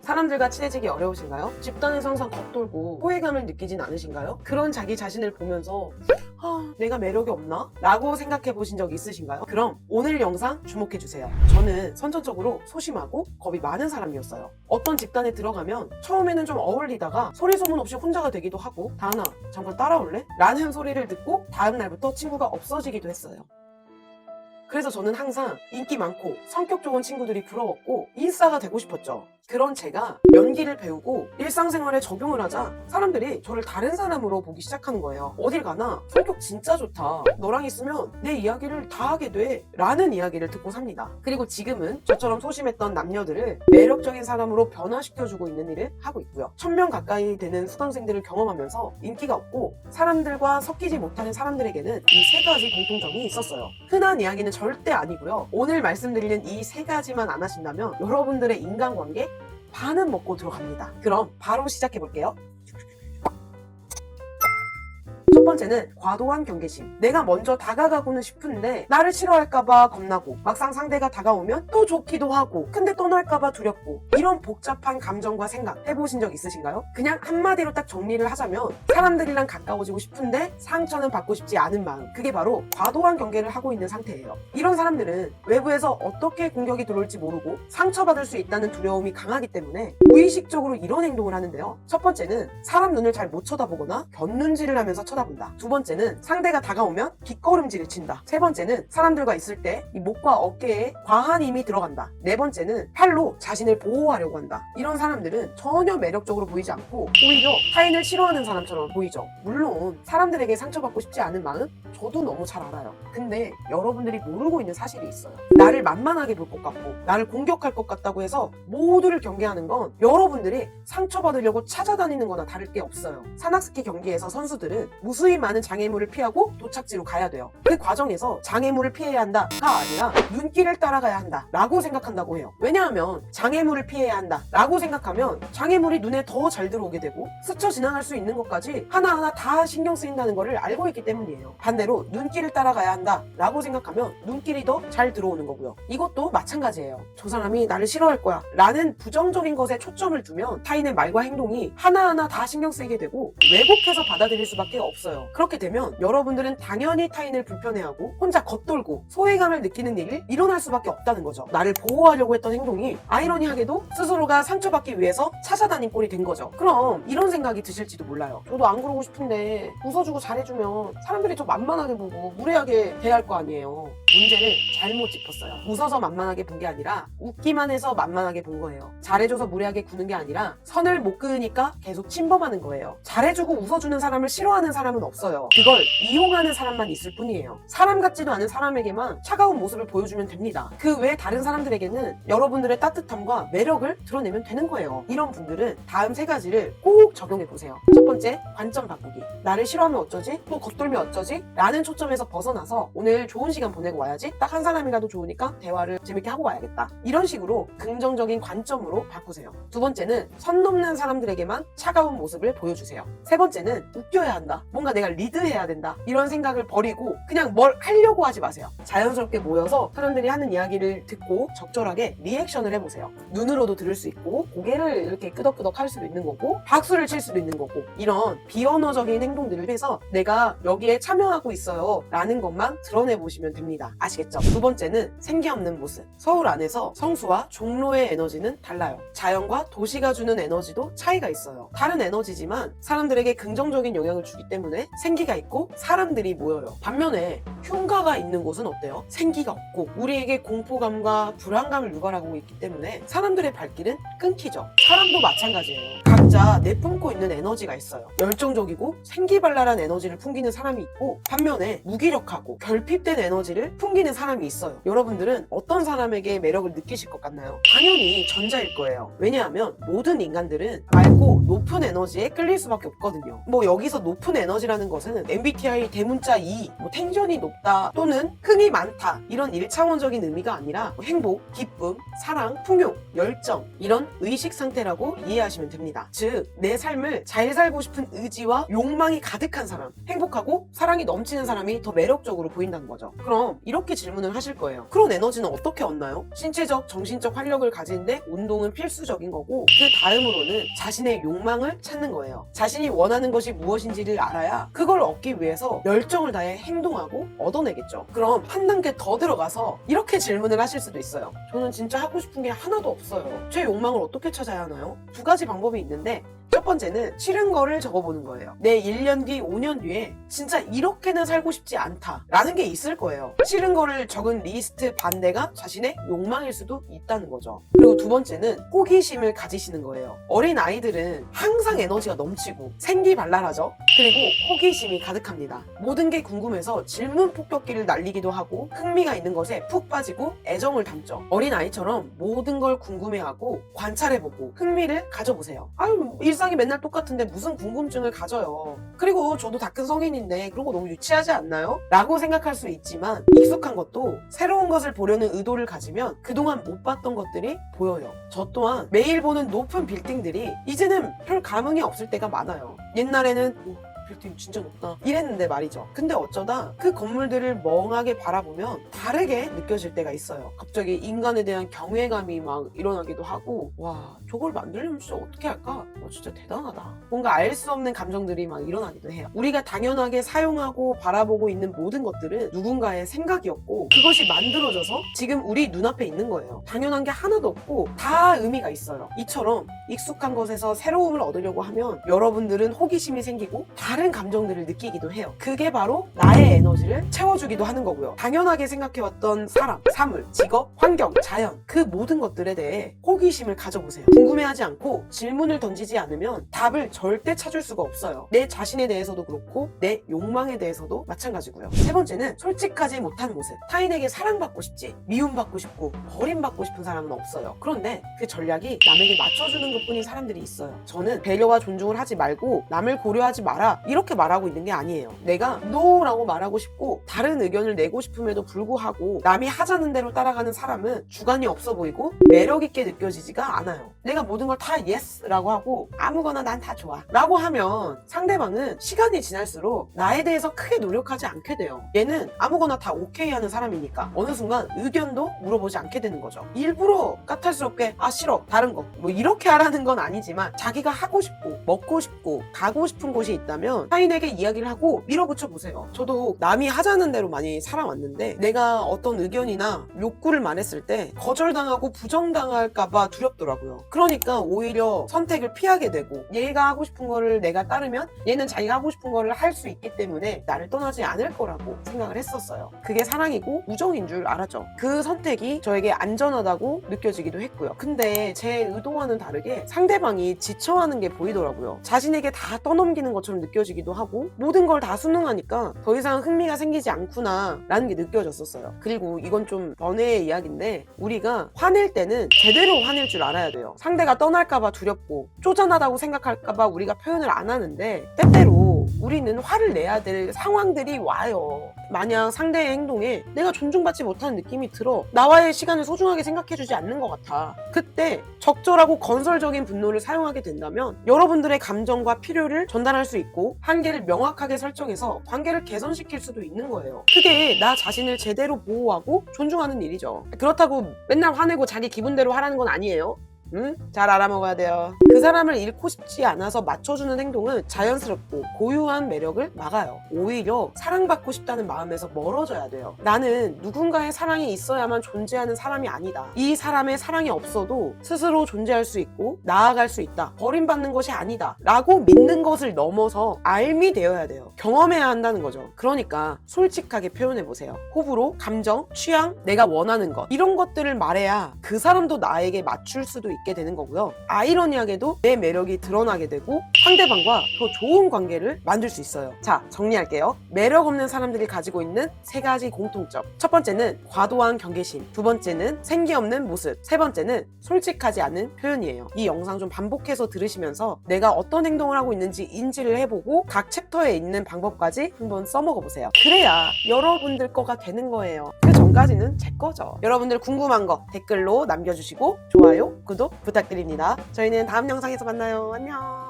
사람들과 친해지기 어려우신가요? 집단에서 항상 겉돌고 소외감을 느끼진 않으신가요? 그런 자기 자신을 보면서 내가 매력이 없나? 라고 생각해 보신 적 있으신가요? 그럼 오늘 영상 주목해 주세요. 저는 선천적으로 소심하고 겁이 많은 사람이었어요. 어떤 집단에 들어가면 처음에는 좀 어울리다가 소리 소문 없이 혼자가 되기도 하고 다은아 잠깐 따라올래? 라는 소리를 듣고 다음 날부터 친구가 없어지기도 했어요. 그래서 저는 항상 인기 많고 성격 좋은 친구들이 부러웠고 인싸가 되고 싶었죠. 그런 제가 연기를 배우고 일상생활에 적용을 하자 사람들이 저를 다른 사람으로 보기 시작하는 거예요. 어딜 가나 성격 진짜 좋다. 너랑 있으면 내 이야기를 다 하게 돼. 라는 이야기를 듣고 삽니다. 그리고 지금은 저처럼 소심했던 남녀들을 매력적인 사람으로 변화시켜주고 있는 일을 하고 있고요. 1000명 가까이 되는 수강생들을 경험하면서 인기가 없고 사람들과 섞이지 못하는 사람들에게는 이 3가지 공통점이 있었어요. 흔한 이야기는 절대 아니고요. 오늘 말씀드리는 이 3가지만 안 하신다면 여러분들의 인간관계 반은 먹고 들어갑니다. 그럼 바로 시작해 볼게요. 첫 번째는 과도한 경계심. 내가 먼저 다가가고는 싶은데 나를 싫어할까봐 겁나고 막상 상대가 다가오면 또 좋기도 하고 근데 떠날까봐 두렵고 이런 복잡한 감정과 생각 해보신 적 있으신가요? 그냥 한마디로 딱 정리를 하자면 사람들이랑 가까워지고 싶은데 상처는 받고 싶지 않은 마음. 그게 바로 과도한 경계를 하고 있는 상태예요. 이런 사람들은 외부에서 어떻게 공격이 들어올지 모르고 상처받을 수 있다는 두려움이 강하기 때문에 무의식적으로 이런 행동을 하는데요. 첫 번째는 사람 눈을 잘 못 쳐다보거나 곁눈질을 하면서 쳐다본다. 두 번째는 상대가 다가오면 뒷걸음질을 친다. 세 번째는 사람들과 있을 때 이 목과 어깨에 과한 힘이 들어간다. 네 번째는 팔로 자신을 보호하려고 한다. 이런 사람들은 전혀 매력적으로 보이지 않고 오히려 타인을 싫어하는 사람처럼 보이죠. 물론 사람들에게 상처받고 싶지 않은 마음 저도 너무 잘 알아요. 근데 여러분들이 모르고 있는 사실이 있어요. 나를 만만하게 볼 것 같고 나를 공격할 것 같다고 해서 모두를 경계하는 건 여러분들이 상처받으려고 찾아다니는 거나 다를 게 없어요. 산악스키 경기에서 선수들은 무수히 많은 장애물을 피하고 도착지로 가야 돼요. 그 과정에서 장애물을 피해야 한다가 아니라 눈길을 따라가야 한다 라고 생각한다고 해요. 왜냐하면 장애물을 피해야 한다 라고 생각하면 장애물이 눈에 더 잘 들어오게 되고 스쳐 지나갈 수 있는 것까지 하나하나 다 신경 쓰인다는 것을 알고 있기 때문이에요. 반대로 눈길을 따라가야 한다 라고 생각하면 눈길이 더 잘 들어오는 거고요. 이것도 마찬가지예요. 저 사람이 나를 싫어할 거야 라는 부정적인 것에 초점을 두면 타인의 말과 행동이 하나하나 다 신경 쓰이게 되고 왜곡해서 받아들일 수밖에 없어요. 그렇게 되면 여러분들은 당연히 타인을 불편해하고 혼자 겉돌고 소외감을 느끼는 일이 일어날 수밖에 없다는 거죠. 나를 보호하려고 했던 행동이 아이러니하게도 스스로가 상처받기 위해서 찾아다닌 꼴이 된 거죠. 그럼 이런 생각이 드실지도 몰라요. 저도 안 그러고 싶은데 웃어주고 잘해주면 사람들이 저 만만하게 보고 무례하게 대할 거 아니에요. 문제를 잘못 짚었어요. 웃어서 만만하게 본 게 아니라 웃기만 해서 만만하게 본 거예요. 잘해줘서 무례하게 구는 게 아니라 선을 못 그으니까 계속 침범하는 거예요. 잘해주고 웃어주는 사람을 싫어하는 사람은 없어요. 그걸 이용하는 사람만 있을 뿐이에요. 사람 같지도 않은 사람에게만 차가운 모습을 보여주면 됩니다. 그 외 다른 사람들에게는 여러분들의 따뜻함과 매력을 드러내면 되는 거예요. 이런 분들은 다음 3가지를 꼭 적용해 보세요. 첫 번째, 관점 바꾸기. 나를 싫어하면 어쩌지? 또 겉돌면 어쩌지? 라는 초점에서 벗어나서 오늘 좋은 시간 보내고 와야지. 딱 한 사람이라도 좋으니까 대화를 재밌게 하고 와야겠다. 이런 식으로 긍정적인 관점으로 바꾸세요. 두 번째는 선 넘는 사람들에게만 차가운 모습을 보여주세요. 세 번째는 웃겨야 한다. 뭔가 내가 리드해야 된다. 이런 생각을 버리고 그냥 뭘 하려고 하지 마세요. 자연스럽게 모여서 사람들이 하는 이야기를 듣고 적절하게 리액션을 해보세요. 눈으로도 들을 수 있고 고개를 이렇게 끄덕끄덕 할 수도 있는 거고 박수를 칠 수도 있는 거고 이런 비언어적인 행동들을 해서 내가 여기에 참여하고 있어요 라는 것만 드러내보시면 됩니다. 아시겠죠? 두 번째는 생기 없는 모습. 서울 안에서 성수와 종로의 에너지는 달라요. 자연과 도시가 주는 에너지도 차이가 있어요. 다른 에너지지만 사람들에게 긍정적인 영향을 주기 때문에 생기가 있고 사람들이 모여요. 반면에 흉가가 있는 곳은 어때요? 생기가 없고 우리에게 공포감과 불안감을 유발하고 있기 때문에 사람들의 발길은 끊기죠. 사람도 마찬가지예요. 각자 내뿜고 있는 에너지가 있어요. 열정적이고 생기발랄한 에너지를 풍기는 사람이 있고 반면에 무기력하고 결핍된 에너지를 풍기는 사람이 있어요. 여러분들은 어떤 사람에게 매력을 느끼실 것 같나요? 당연히 전자일 거예요. 왜냐하면 모든 인간들은 맑고 높은 에너지에 끌릴 수밖에 없거든요. 여기서 높은 에너지라는 것은 MBTI 대문자 2, 텐션이 높다 또는 흥이 많다 이런 1차원적인 의미가 아니라 행복, 기쁨, 사랑, 풍요, 열정 이런 의식 상태 상태라고 이해하시면 됩니다. 즉, 내 삶을 잘 살고 싶은 의지와 욕망이 가득한 사람, 행복하고 사랑이 넘치는 사람이 더 매력적으로 보인다는 거죠. 그럼 이렇게 질문을 하실 거예요. 그런 에너지는 어떻게 얻나요? 신체적, 정신적 활력을 가지는데 운동은 필수적인 거고, 그 다음으로는 자신의 욕망을 찾는 거예요. 자신이 원하는 것이 무엇인지를 알아야 그걸 얻기 위해서 열정을 다해 행동하고 얻어내겠죠. 그럼 한 단계 더 들어가서 이렇게 질문을 하실 수도 있어요. 저는 진짜 하고 싶은 게 하나도 없어요. 제 욕망을 어떻게 찾아야 하나요? 두 가지 방법이 있는데, 첫 번째는 싫은 거를 적어보는 거예요. 내 1년 뒤, 5년 뒤에 진짜 이렇게는 살고 싶지 않다 라는 게 있을 거예요. 싫은 거를 적은 리스트 반대가 자신의 욕망일 수도 있다는 거죠. 그리고 두 번째는 호기심을 가지시는 거예요. 어린 아이들은 항상 에너지가 넘치고 생기발랄하죠. 그리고 호기심이 가득합니다. 모든 게 궁금해서 질문 폭격기를 날리기도 하고 흥미가 있는 것에 푹 빠지고 애정을 담죠. 어린 아이처럼 모든 걸 궁금해하고 관찰해보고 흥미를 가져보세요. 아유, 일상이 맨날 똑같은데 무슨 궁금증을 가져요. 그리고 저도 다 큰 성인인데 그런 거 너무 유치하지 않나요? 라고 생각할 수 있지만, 익숙한 것도 새로운 것을 보려는 의도를 가지면 그동안 못 봤던 것들이 보여요. 저 또한 매일 보는 높은 빌딩들이 이제는 별 감흥이 없을 때가 많아요. 옛날에는 빌딩 진짜 높다 이랬는데 말이죠. 근데 어쩌다 그 건물들을 멍하게 바라보면 다르게 느껴질 때가 있어요. 갑자기 인간에 대한 경외감이 막 일어나기도 하고, 와, 저걸 만들려면 진짜 어떻게 할까? 진짜 대단하다. 뭔가 알 수 없는 감정들이 막 일어나기도 해요. 우리가 당연하게 사용하고 바라보고 있는 모든 것들은 누군가의 생각이었고, 그것이 만들어져서 지금 우리 눈앞에 있는 거예요. 당연한 게 하나도 없고 다 의미가 있어요. 이처럼 익숙한 것에서 새로움을 얻으려고 하면 여러분들은 호기심이 생기고 다른 감정들을 느끼기도 해요. 그게 바로 나의 에너지를 채워주기도 하는 거고요. 당연하게 생각해왔던 사람, 사물, 직업, 환경, 자연, 그 모든 것들에 대해 호기심을 가져보세요. 궁금해하지 않고 질문을 던지지 않으면 답을 절대 찾을 수가 없어요. 내 자신에 대해서도 그렇고 내 욕망에 대해서도 마찬가지고요. 세 번째는 솔직하지 못한 모습. 타인에게 사랑받고 싶지, 미움받고 싶고 버림받고 싶은 사람은 없어요. 그런데 그 전략이 남에게 맞춰주는 것뿐인 사람들이 있어요. 저는 배려와 존중을 하지 말고 남을 고려하지 마라 이렇게 말하고 있는 게 아니에요. 내가 NO라고 말하고 싶고 다른 의견을 내고 싶음에도 불구하고 남이 하자는 대로 따라가는 사람은 주관이 없어 보이고 매력 있게 느껴지지가 않아요. 내가 모든 걸 다 YES라고 하고 아무거나 난 다 좋아 라고 하면 상대방은 시간이 지날수록 나에 대해서 크게 노력하지 않게 돼요. 얘는 아무거나 다 오케이 하는 사람이니까 어느 순간 의견도 물어보지 않게 되는 거죠. 일부러 까탈스럽게 싫어 다른 거 뭐 이렇게 하라는 건 아니지만, 자기가 하고 싶고 먹고 싶고 가고 싶은 곳이 있다면 타인에게 이야기를 하고 밀어붙여 보세요. 저도 남이 하자는 대로 많이 살아왔는데 내가 어떤 의견이나 욕구를 말했을 때 거절당하고 부정당할까봐 두렵더라고요. 그러니까 오히려 선택을 피하게 되고, 얘가 하고 싶은 거를 내가 따르면 얘는 자기가 하고 싶은 거를 할 수 있기 때문에 나를 떠나지 않을 거라고 생각을 했었어요. 그게 사랑이고 우정인 줄 알았죠. 그 선택이 저에게 안전하다고 느껴지기도 했고요. 근데 제 의도와는 다르게 상대방이 지쳐하는 게 보이더라고요. 자신에게 다 떠넘기는 것처럼 느껴지기도 하고 모든 걸 다 수능하니까 더 이상 흥미가 생기지 않구나 라는 게 느껴졌었어요. 그리고 이건 좀 번외의 이야기인데, 우리가 화낼 때는 제대로 화낼 줄 알아야 돼요. 상대가 떠날까봐 두렵고 쪼잔하다고 생각할까봐 우리가 표현을 안 하는데, 때때로 우리는 화를 내야 될 상황들이 와요. 만약 상대의 행동에 내가 존중받지 못하는 느낌이 들어, 나와의 시간을 소중하게 생각해주지 않는 것 같아, 그때 적절하고 건설적인 분노를 사용하게 된다면 여러분들의 감정과 필요를 전달할 수 있고 한계를 명확하게 설정해서 관계를 개선시킬 수도 있는 거예요. 그게 나 자신을 제대로 보호하고 존중하는 일이죠. 그렇다고 맨날 화내고 자기 기분대로 하라는 건 아니에요. 잘 알아먹어야 돼요. 그 사람을 잃고 싶지 않아서 맞춰주는 행동은 자연스럽고 고유한 매력을 막아요. 오히려 사랑받고 싶다는 마음에서 멀어져야 돼요. 나는 누군가의 사랑이 있어야만 존재하는 사람이 아니다. 이 사람의 사랑이 없어도 스스로 존재할 수 있고 나아갈 수 있다. 버림받는 것이 아니다 라고 믿는 것을 넘어서 알미 되어야 돼요. 경험해야 한다는 거죠. 그러니까 솔직하게 표현해보세요. 호불호, 감정, 취향, 내가 원하는 것, 이런 것들을 말해야 그 사람도 나에게 맞출 수도 있게 되는 거고요. 아이러니하게도 때도 내 매력이 드러나게 되고 상대방과 더 좋은 관계를 만들 수 있어요. 자, 정리할게요. 매력 없는 사람들이 가지고 있는 3가지 공통점. 첫 번째는 과도한 경계심, 두 번째는 생기 없는 모습, 세 번째는 솔직하지 않은 표현이에요. 이 영상 좀 반복해서 들으시면서 내가 어떤 행동을 하고 있는지 인지를 해보고 각 챕터에 있는 방법까지 한번 써먹어 보세요. 그래야 여러분들 거가 되는 거예요. 그 전까지는 제 거죠. 여러분들 궁금한 거 댓글로 남겨주시고 좋아요, 구독 부탁드립니다. 저희는 다음 영상에서 만나요. 안녕.